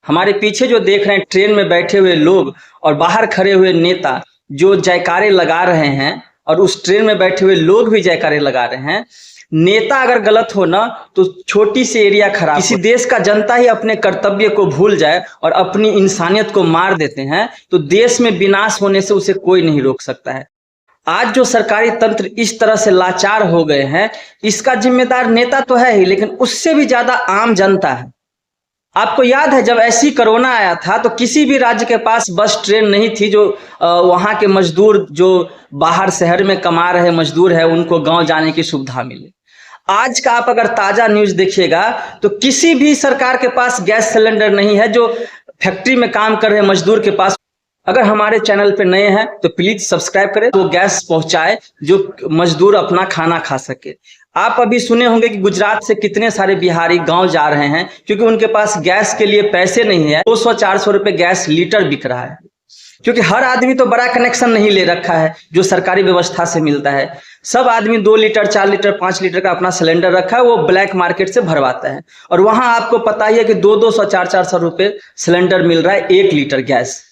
हमारे पीछे जो देख रहे हैं ट्रेन में बैठे हुए लोग और बाहर खड़े हुए नेता जो जयकारे लगा रहे हैं और उस ट्रेन में बैठे हुए लोग भी जयकारे लगा रहे हैं। नेता अगर गलत हो ना तो छोटी सी एरिया खराब, किसी देश का जनता ही अपने कर्तव्य को भूल जाए और अपनी इंसानियत को मार देते हैं तो देश में विनाश होने से उसे कोई नहीं रोक सकता है। आज जो सरकारी तंत्र इस तरह से लाचार हो गए हैं, इसका जिम्मेदार नेता तो है ही, लेकिन उससे भी ज्यादा आम जनता है। आपको याद है जब ऐसी कोरोना आया था तो किसी भी राज्य के पास बस ट्रेन नहीं थी जो वहां के मजदूर जो बाहर शहर में कमा रहे मजदूर है उनको गांव जाने की सुविधा मिले। आज का आप अगर ताजा न्यूज देखिएगा तो किसी भी सरकार के पास गैस सिलेंडर नहीं है जो फैक्ट्री में काम कर रहे मजदूर के पास। अगर हमारे चैनल पे नए हैं तो प्लीज सब्सक्राइब करें, तो गैस पहुंचाए जो मजदूर अपना खाना खा सके। आप अभी सुने होंगे कि गुजरात से कितने सारे बिहारी गांव जा रहे हैं क्योंकि उनके पास गैस के लिए पैसे नहीं है। 200-400 रुपए गैस लीटर बिक रहा है क्योंकि हर आदमी तो बड़ा कनेक्शन नहीं ले रखा है जो सरकारी व्यवस्था से मिलता है। सब आदमी 2 लीटर 4 लीटर 5 लीटर का अपना सिलेंडर रखा है, वो ब्लैक मार्केट से भरवाता है और वहां आपको पता ही है कि 200-200 400 रुपए सिलेंडर मिल रहा है 1 लीटर गैस।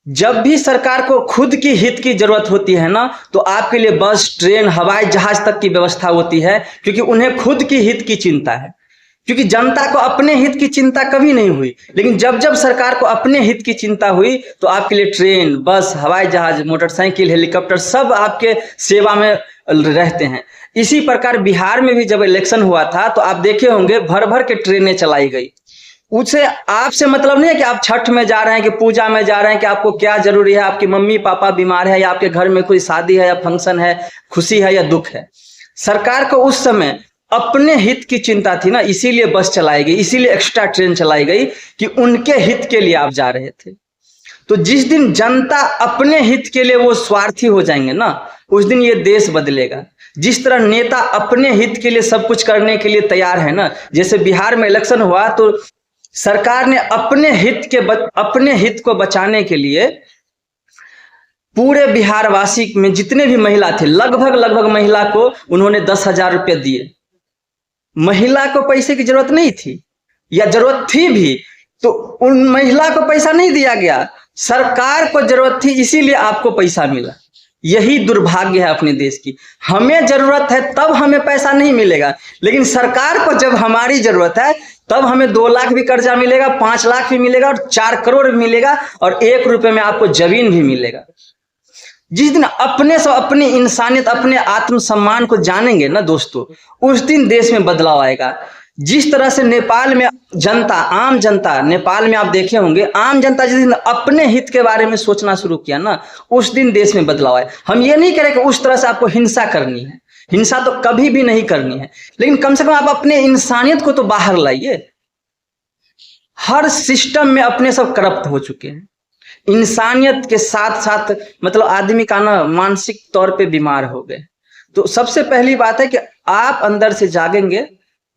जब भी सरकार को खुद की हित की जरूरत होती है ना तो आपके लिए बस ट्रेन हवाई जहाज तक की व्यवस्था होती है क्योंकि उन्हें खुद की हित की चिंता है। क्योंकि जनता को अपने हित की चिंता कभी नहीं हुई, लेकिन जब जब सरकार को अपने हित की चिंता हुई तो आपके लिए ट्रेन बस हवाई जहाज मोटरसाइकिल हेलीकॉप्टर सब आपके सेवा में रहते हैं। इसी प्रकार बिहार में भी जब इलेक्शन हुआ था तो आप देखे होंगे भर भर के ट्रेनें चलाई गई। उससे आपसे मतलब नहीं है कि आप छठ में जा रहे हैं कि पूजा में जा रहे हैं कि आपको क्या जरूरी है, आपकी मम्मी पापा बीमार है या आपके घर में कोई शादी है या फंक्शन है, खुशी है या दुख है। सरकार को उस समय अपने हित की चिंता थी ना, इसीलिए बस चलाई गई, इसीलिए एक्स्ट्रा ट्रेन चलाई गई कि उनके हित के लिए आप जा रहे थे। तो जिस दिन जनता अपने हित के लिए वो स्वार्थी हो जाएंगे ना उस दिन ये देश बदलेगा। जिस तरह नेता अपने हित के लिए सब कुछ करने के लिए तैयार है ना, जैसे बिहार में इलेक्शन हुआ तो सरकार ने अपने हित को बचाने के लिए पूरे बिहार वासी में जितने भी महिला थे लगभग महिला को उन्होंने 10,000 रुपये दिए। महिला को पैसे की जरूरत नहीं थी या जरूरत थी भी तो उन महिला को पैसा नहीं दिया गया, सरकार को जरूरत थी इसीलिए आपको पैसा मिला। यही दुर्भाग्य है अपने देश की। हमें जरूरत है तब हमें पैसा नहीं मिलेगा, लेकिन सरकार को जब हमारी जरूरत है तब हमें 2 लाख भी कर्जा मिलेगा, 5 लाख भी मिलेगा और 4 करोड़ भी मिलेगा और 1 रुपए में आपको जमीन भी मिलेगा। जिस दिन अपने से अपनी इंसानियत अपने आत्मसम्मान को जानेंगे ना दोस्तों, उस दिन देश में बदलाव आएगा। जिस तरह से नेपाल में जनता आम जनता नेपाल में आप देखे होंगे आम जनता जिस दिन अपने हित के बारे में सोचना शुरू किया ना उस दिन देश में बदलाव आए। हम ये नहीं कह रहे कि उस तरह से आपको हिंसा करनी है, हिंसा तो कभी भी नहीं करनी है, लेकिन कम से कम आप अपने इंसानियत को तो बाहर लाइए। हर सिस्टम में अपने सब करप्ट हो चुके हैं। इंसानियत के साथ साथ मतलब आदमी का ना मानसिक तौर पे बीमार हो गए। तो सबसे पहली बात है कि आप अंदर से जागेंगे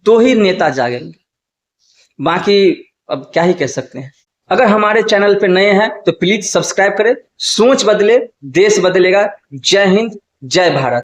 तो ही नेता जागेंगे, बाकी अब क्या ही कह सकते हैं। अगर हमारे चैनल पे नए हैं तो प्लीज सब्सक्राइब करें। सोच बदले देश बदलेगा। जय हिंद, जय भारत।